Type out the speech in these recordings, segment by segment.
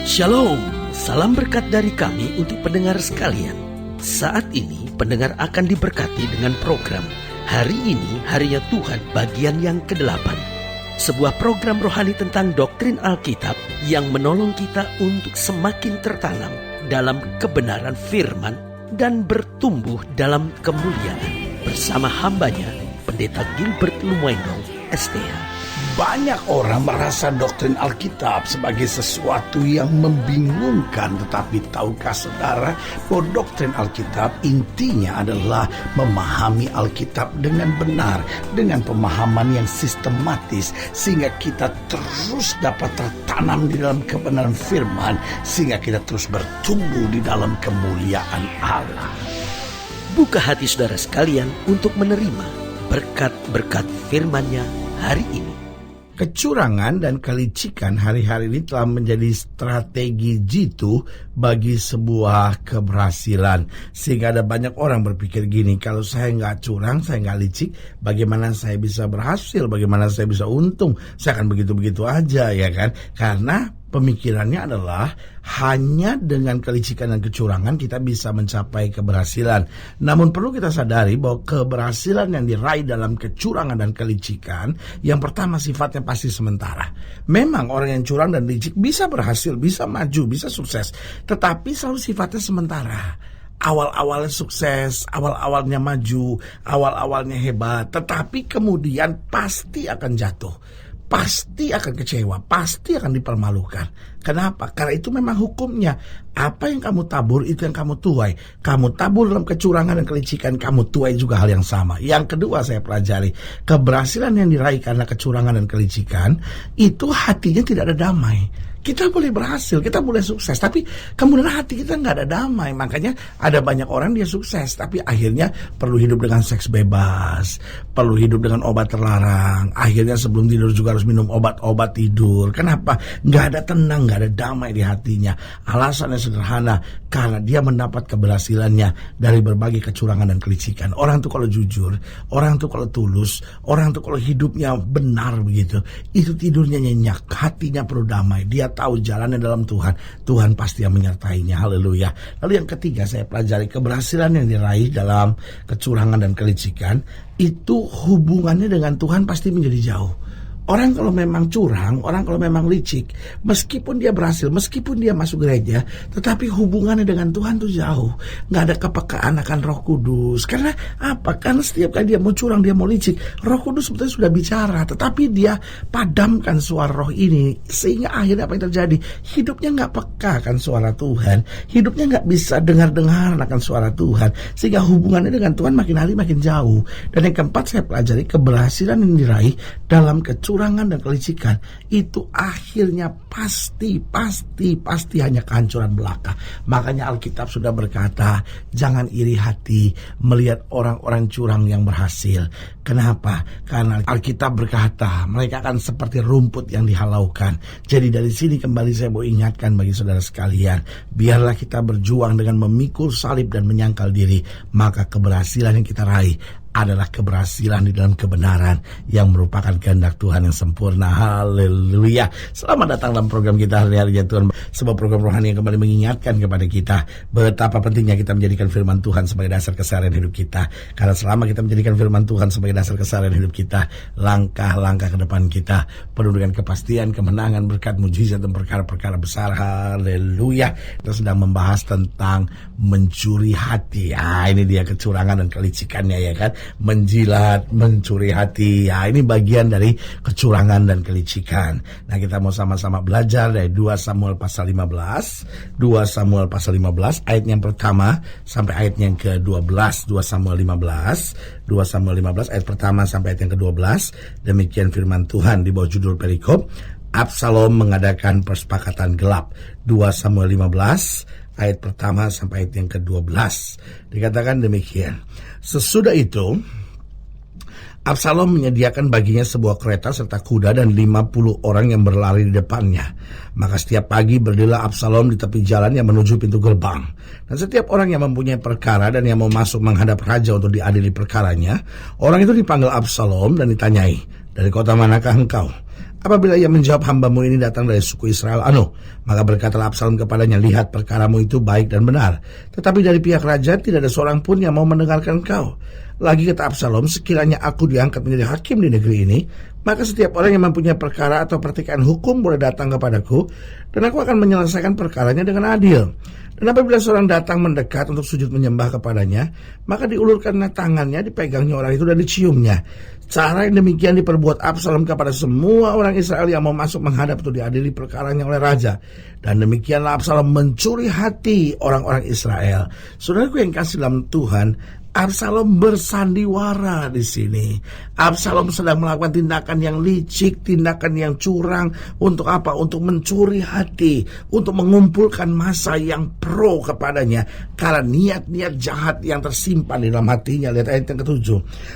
Shalom, salam berkat dari kami untuk pendengar sekalian. Saat ini pendengar akan diberkati dengan program Hari Ini Harinya Tuhan bagian yang ke-8. Sebuah program rohani tentang doktrin Alkitab yang menolong kita untuk semakin tertanam dalam kebenaran firman dan bertumbuh dalam kemuliaan. Bersama hambanya, Pendeta Gilbert Lumoindong, STH. Banyak orang merasa doktrin Alkitab sebagai sesuatu yang membingungkan. Tetapi tahukah saudara bahwa doktrin Alkitab intinya adalah memahami Alkitab dengan benar, dengan pemahaman yang sistematis, sehingga kita terus dapat tertanam di dalam kebenaran firman, sehingga kita terus bertumbuh di dalam kemuliaan Allah. Buka hati saudara sekalian untuk menerima berkat-berkat firman-Nya hari ini. Kecurangan dan kelicikan hari-hari ini telah menjadi strategi jitu bagi sebuah keberhasilan. Sehingga ada banyak orang berpikir gini, kalau saya nggak curang, saya nggak licik, bagaimana saya bisa berhasil, bagaimana saya bisa untung, saya akan begitu-begitu aja, ya kan? Karena pemikirannya adalah hanya dengan kelicikan dan kecurangan kita bisa mencapai keberhasilan. Namun perlu kita sadari bahwa keberhasilan yang diraih dalam kecurangan dan kelicikan, yang pertama sifatnya pasti sementara. Memang orang yang curang dan licik bisa berhasil, bisa maju, bisa sukses, tetapi selalu sifatnya sementara. Awal-awalnya sukses, awal-awalnya maju, awal-awalnya hebat, tetapi kemudian pasti akan jatuh. Pasti akan kecewa, pasti akan dipermalukan. Kenapa? Karena itu memang hukumnya. Apa yang kamu tabur, itu yang kamu tuai. Kamu tabur dalam kecurangan dan kelicikan, kamu tuai juga hal yang sama. Yang kedua saya pelajari, keberhasilan yang diraih karena kecurangan dan kelicikan, itu hatinya tidak ada damai. Kita boleh berhasil, kita boleh sukses, tapi kemudian hati kita nggak ada damai. Makanya ada banyak orang dia sukses, tapi akhirnya perlu hidup dengan seks bebas, perlu hidup dengan obat terlarang. Akhirnya sebelum tidur juga harus minum obat-obat tidur. Kenapa? Nggak ada tenang, nggak ada damai di hatinya. Alasannya sederhana, karena dia mendapat keberhasilannya dari berbagai kecurangan dan kelicikan. Orang tuh kalau jujur, orang tuh kalau tulus, orang tuh kalau hidupnya benar begitu, itu tidurnya nyenyak, hatinya perlu damai. Dia tahu jalannya dalam Tuhan, Tuhan pasti yang menyertainya. Haleluya. Lalu yang ketiga saya pelajari, keberhasilan yang diraih dalam kecurangan dan kelicikan, itu hubungannya dengan Tuhan pasti menjadi jauh. Orang kalau memang curang, orang kalau memang licik, meskipun dia berhasil, meskipun dia masuk gereja, tetapi hubungannya dengan Tuhan tuh jauh. Nggak ada kepekaan akan Roh Kudus. Karena apa? Karena setiap kali dia mau curang, dia mau licik, Roh Kudus sebetulnya sudah bicara, tetapi dia padamkan suara roh ini, sehingga akhirnya apa yang terjadi? Hidupnya nggak peka akan suara Tuhan, hidupnya nggak bisa dengar-dengar akan suara Tuhan, sehingga hubungannya dengan Tuhan makin hari makin jauh. Dan yang keempat saya pelajari, keberhasilan yang diraih dalam kecurangan dan kelicikan, itu akhirnya pasti hanya kehancuran belaka. Makanya Alkitab sudah berkata, jangan iri hati melihat orang-orang curang yang berhasil. Kenapa? Karena Alkitab berkata, mereka akan seperti rumput yang dihalaukan. Jadi dari sini kembali saya mau ingatkan bagi saudara sekalian, biarlah kita berjuang dengan memikul salib dan menyangkal diri, maka keberhasilan yang kita raih adalah keberhasilan di dalam kebenaran yang merupakan kehendak Tuhan yang sempurna. Haleluya. Selamat datang dalam program kita Hari-Harinya Tuhan, sebuah program rohani yang kembali mengingatkan kepada kita betapa pentingnya kita menjadikan firman Tuhan sebagai dasar keseharian hidup kita. Karena selama kita menjadikan firman Tuhan sebagai dasar keseharian hidup kita, langkah-langkah ke depan kita penuh dengan kepastian, kemenangan, berkat, mujizat, dan perkara-perkara besar. Haleluya. Kita sedang membahas tentang mencuri hati. Ini dia kecurangan dan kelicikannya, ya kan? Menjilat, mencuri hati. Ya, ini bagian dari kecurangan dan kelicikan. Nah, kita mau sama-sama belajar dari 2 Samuel pasal 15. 2 Samuel pasal 15 ayat yang pertama sampai ayat yang ke-12. 2 Samuel 15. 2 Samuel 15 ayat pertama sampai ayat yang ke-12. Demikian firman Tuhan di bawah judul perikop, Absalom mengadakan persepakatan gelap. 2 Samuel 15 ayat pertama sampai ayat yang ke-12. Dikatakan demikian. Sesudah itu, Absalom menyediakan baginya sebuah kereta serta kuda dan 50 orang yang berlari di depannya. Maka setiap pagi berdirilah Absalom di tepi jalan yang menuju pintu gerbang. Dan setiap orang yang mempunyai perkara dan yang mau masuk menghadap raja untuk diadili perkaranya, orang itu dipanggil Absalom dan ditanyai, "Dari kota manakah engkau?" Apabila ia menjawab, hambamu ini datang dari suku Israel maka berkatalah Absalom kepadanya, lihat, perkaramu itu baik dan benar, tetapi dari pihak raja tidak ada seorang pun yang mau mendengarkan kau. Lagi kata Absalom, sekiranya aku diangkat menjadi hakim di negeri ini, maka setiap orang yang mempunyai perkara atau pertikaian hukum boleh datang kepadaku, dan aku akan menyelesaikan perkaranya dengan adil. Dan apabila seorang datang mendekat untuk sujud menyembah kepadanya, maka diulurkannya tangannya, dipegangnya orang itu dan diciumnya. Cara yang demikian diperbuat Absalom kepada semua orang Israel yang mau masuk menghadap untuk diadili perkaranya oleh raja. Dan demikianlah Absalom mencuri hati orang-orang Israel. Saudaraku yang kasih dalam Tuhan, Absalom bersandiwara di sini. Absalom sedang melakukan tindakan yang licik, tindakan yang curang. Untuk apa? Untuk mencuri hati, untuk mengumpulkan massa yang pro kepadanya karena niat-niat jahat yang tersimpan di dalam hatinya. Lihat ayat yang ke-7.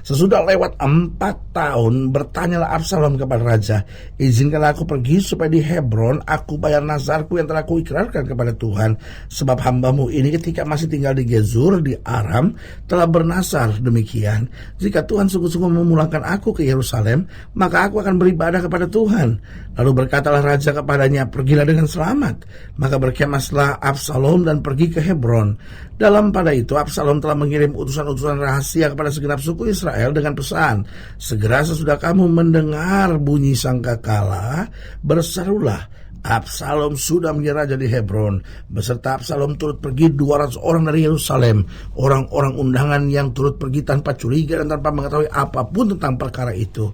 Sesudah lewat 4 tahun, bertanyalah Absalom kepada raja, izinkanlah aku pergi supaya di Hebron aku bayar nazarku yang telah aku ikrarkan kepada Tuhan. Sebab hambamu ini ketika masih tinggal di Gezur di Aram telah bernasar demikian, jika Tuhan sungguh-sungguh memulangkan aku ke Yerusalem, maka aku akan beribadah kepada Tuhan. Lalu berkatalah raja kepadanya, pergilah dengan selamat. Maka berkemahlah Absalom dan pergi ke Hebron. Dalam pada itu Absalom telah mengirim utusan-utusan rahasia kepada segenap suku Israel dengan pesan, segera sesudah kamu mendengar bunyi sangkakala, berserulah, Absalom sudah menjadi raja di Hebron. Beserta Absalom turut pergi 200 orang dari Yerusalem, orang-orang undangan yang turut pergi tanpa curiga dan tanpa mengetahui apapun tentang perkara itu.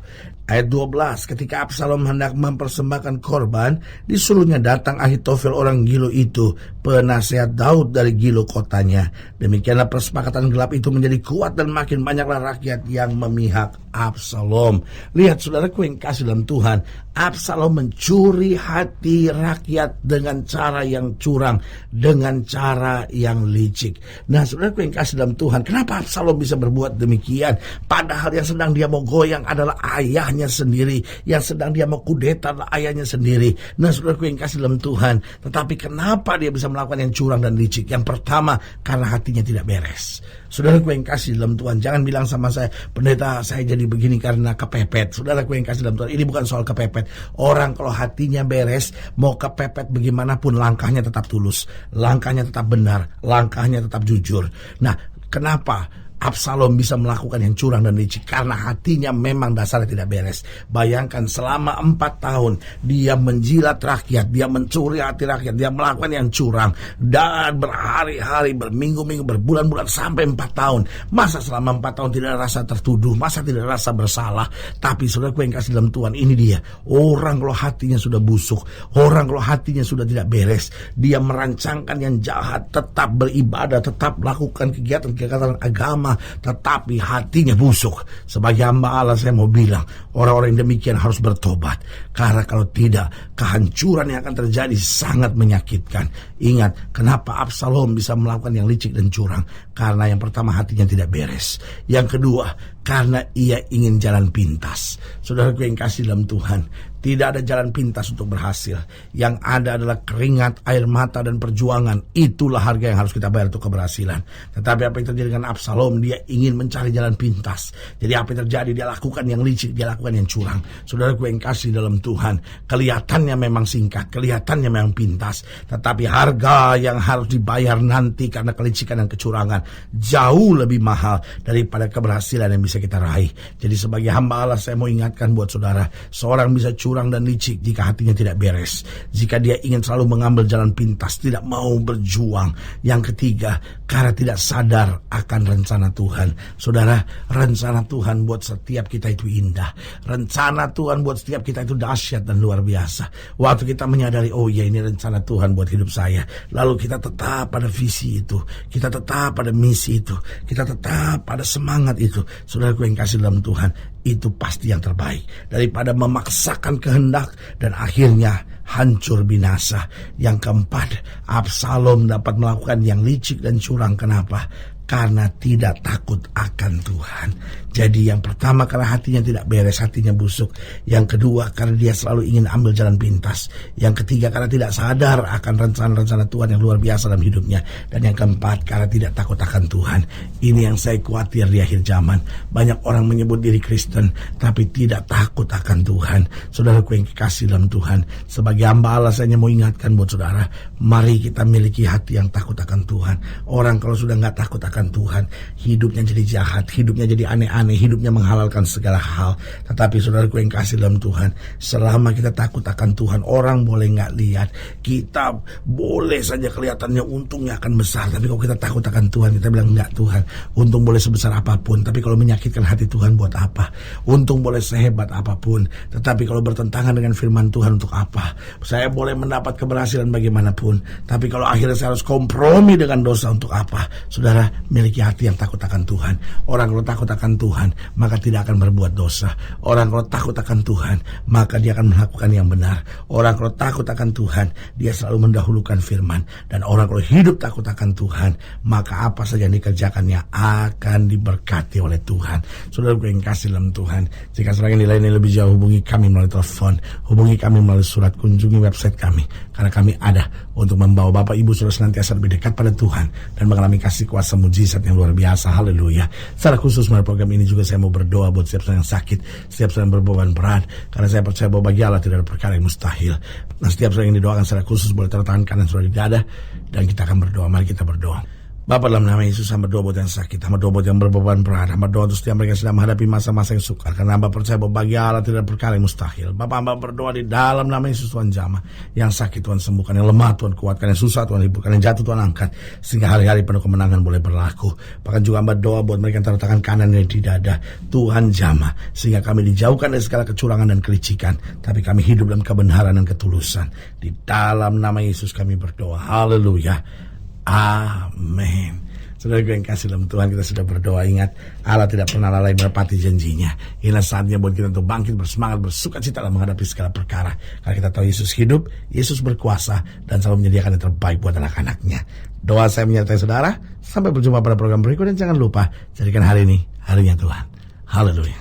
Ayat 12, ketika Absalom hendak mempersembahkan korban, disuruhnya datang Ahitofel orang Gilo itu, penasehat Daud dari Gilo kotanya. Demikianlah persepakatan gelap itu menjadi kuat dan makin banyaklah rakyat yang memihak Absalom. Lihat saudaraku yang kasih dalam Tuhan, Absalom mencuri hati rakyat dengan cara yang curang, dengan cara yang licik. Nah saudaraku yang kasih dalam Tuhan, kenapa Absalom bisa berbuat demikian? Padahal yang sedang dia mau goyang adalah ayahnya sendiri, yang sedang dia mau kudeta adalah ayahnya sendiri. Nah saudaraku yang kasih dalam Tuhan, tetapi kenapa dia bisa melakukan yang curang dan licik? Yang pertama, karena hatinya tidak beres. Saudaraku yang kasih dalam Tuhan, jangan bilang sama saya, pendeta saya jadi begini karena kepepet. Saudaraku yang kasih dalam Tuhan, ini bukan soal kepepet. Orang kalau hatinya beres, mau kepepet bagaimanapun, langkahnya tetap tulus, langkahnya tetap benar, langkahnya tetap jujur. Nah, kenapa Absalom bisa melakukan yang curang dan licik? Karena hatinya memang dasarnya tidak beres. Bayangkan selama 4 tahun dia menjilat rakyat, dia mencuri hati rakyat, dia melakukan yang curang, dan berhari-hari, berminggu-minggu, berbulan-bulan sampai 4 tahun. Masa selama 4 tahun tidak rasa tertuduh? Masa tidak rasa bersalah? Tapi saudaraku yang kasih dalam Tuhan, ini dia orang kalau hatinya sudah busuk, orang kalau hatinya sudah tidak beres, dia merancangkan yang jahat, tetap beribadah, tetap melakukan kegiatan-kegiatan agama, tetapi hatinya busuk. Sebagai hamba Allah saya mau bilang, orang-orang yang demikian harus bertobat, karena kalau tidak, kehancuran yang akan terjadi sangat menyakitkan. Ingat, kenapa Absalom bisa melakukan yang licik dan curang? Karena yang pertama, hatinya tidak beres. Yang kedua, karena ia ingin jalan pintas. Saudaraku yang kasih dalam Tuhan, tidak ada jalan pintas untuk berhasil. Yang ada adalah keringat, air mata, dan perjuangan. Itulah harga yang harus kita bayar untuk keberhasilan. Tetapi apa yang terjadi dengan Absalom? Dia ingin mencari jalan pintas. Jadi apa yang terjadi? Dia lakukan yang licik, dia lakukan yang curang. Saudaraku yang kasih dalam Tuhan, kelihatannya memang singkat, kelihatannya memang pintas, tetapi harga yang harus dibayar nanti karena kelicikan dan kecurangan jauh lebih mahal daripada keberhasilan yang bisa kita raih. Jadi sebagai hamba Allah saya mau ingatkan buat saudara, seorang bisa curang dan licik jika hatinya tidak beres, jika dia ingin selalu mengambil jalan pintas, tidak mau berjuang. Yang ketiga, karena tidak sadar akan rencana Tuhan. Saudara, rencana Tuhan buat setiap kita itu indah, rencana Tuhan buat setiap kita itu dahsyat dan luar biasa. Waktu kita menyadari, oh ya ini rencana Tuhan buat hidup saya, lalu kita tetap pada visi itu, kita tetap pada misi itu, kita tetap pada semangat itu, saudaraku yang kasih dalam Tuhan, itu pasti yang terbaik daripada memaksakan kehendak dan akhirnya hancur binasa. Yang keempat, Absalom dapat melakukan yang licik dan curang. Kenapa? karena tidak takut akan Tuhan. Jadi yang pertama karena hatinya tidak beres, hatinya busuk. Yang kedua karena dia selalu ingin ambil jalan pintas. Yang ketiga karena tidak sadar akan rencana-rencana Tuhan yang luar biasa dalam hidupnya. Dan yang keempat karena tidak takut akan Tuhan. Ini yang saya khawatir di akhir zaman. Banyak orang menyebut diri Kristen tapi tidak takut akan Tuhan. Saudaraku yang kekasih dalam Tuhan, sebagai hamba Allah saya mau ingatkan buat saudara, mari kita miliki hati yang takut akan Tuhan. Orang kalau sudah gak takut akan Tuhan, hidupnya jadi jahat, hidupnya jadi aneh-aneh, hidupnya menghalalkan segala hal. Tetapi saudaraku yang kasih dalam Tuhan, selama kita takut akan Tuhan, orang boleh gak lihat, kita boleh saja kelihatannya untungnya akan besar, tapi kalau kita takut akan Tuhan, kita bilang enggak Tuhan, untung boleh sebesar apapun, tapi kalau menyakitkan hati Tuhan buat apa? Untung boleh sehebat apapun, tetapi kalau bertentangan dengan firman Tuhan untuk apa? Saya boleh mendapat keberhasilan bagaimanapun, tapi kalau akhirnya saya harus kompromi dengan dosa untuk apa? Saudara, miliki hati yang takut akan Tuhan. Orang kalau takut akan Tuhan, maka tidak akan berbuat dosa. Orang kalau takut akan Tuhan, maka dia akan melakukan yang benar. Orang kalau takut akan Tuhan, dia selalu mendahulukan firman. Dan orang kalau hidup takut akan Tuhan, maka apa saja yang dikerjakannya akan diberkati oleh Tuhan. Saudara yang kasih dalam Tuhan, jika saudara yang lainnya lebih jauh, hubungi kami melalui telepon, hubungi kami melalui surat, kunjungi website kami, karena kami ada untuk membawa Bapak Ibu saudara senantiasa lebih dekat pada Tuhan dan mengalami kasih kuasa mujizat yang luar biasa. Haleluya. Secara khusus melalui program ini juga saya mau berdoa buat setiap yang sakit, setiap yang berbeban berat, karena saya percaya bahwa bagi Allah tidak ada perkara yang mustahil. Nah, setiap yang didoakan secara khusus boleh taruh tangan kanan saudara di dada dan kita akan berdoa. Mari kita berdoa. Bapa, dalam nama Yesus, hamba doa buat yang sakit, hamba doa buat yang berbeban berat, hamba doa untuk setiap mereka sedang menghadapi masa-masa yang sukar, karena hamba percaya bahwa bagi Allah tidak ada perkara yang mustahil. Bapak, hamba berdoa di dalam nama Yesus, Tuhan jamah, yang sakit Tuhan sembuhkan, yang lemah Tuhan kuatkan, yang susah Tuhan hiburkan, yang jatuh Tuhan angkat, sehingga hari-hari penuh kemenangan boleh berlaku. Bahkan juga hamba doa buat mereka yang taruh tangan kanan dan di dada, Tuhan jamah, sehingga kami dijauhkan dari segala kecurangan dan kelicikan, tapi kami hidup dalam kebenaran dan ketulusan. Di dalam nama Yesus kami berdoa. Haleluya. Amin. Saudara yang kasih dalam Tuhan, kita sudah berdoa. Ingat, Allah tidak pernah lalai menepati janjinya. Inilah saatnya buat kita untuk bangkit, bersemangat, bersuka cita dalam menghadapi segala perkara. Karena kita tahu Yesus hidup, Yesus berkuasa, dan selalu menyediakan yang terbaik buat anak-anaknya. Doa saya menyertai saudara. Sampai berjumpa pada program berikut, dan jangan lupa, jadikan hari ini harinya Tuhan. Haleluya.